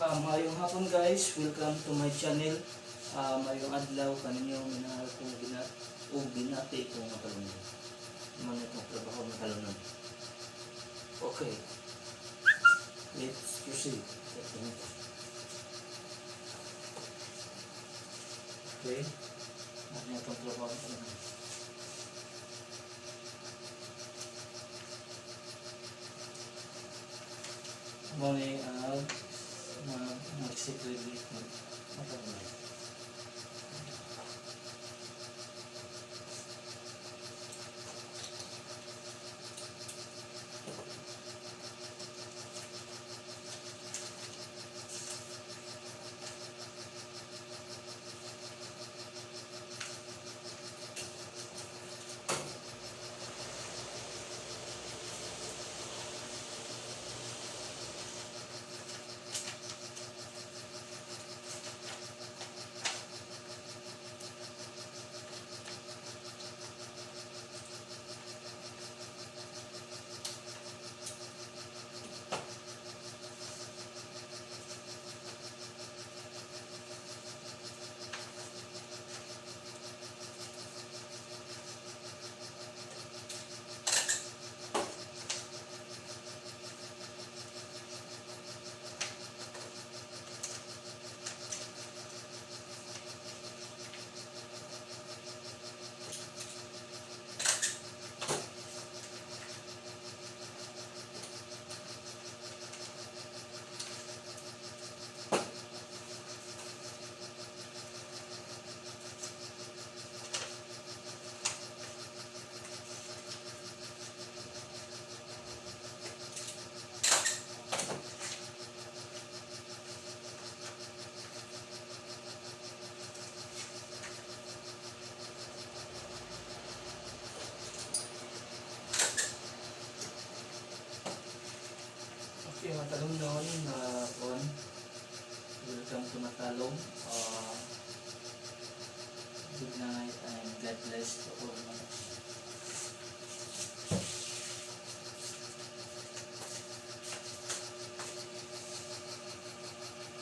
Mayong hapon guys, welcome to my channel. Mayong adlaw kaninyo minahal kong binati kong matalunan. Naman itong trabaho matalunan. Okay, let's proceed. Okay, ano itong trabaho matalunan. Muli mag-secretly matalunan. Okay, matalong noon na welcome to Matalong. Good night and God bless to all.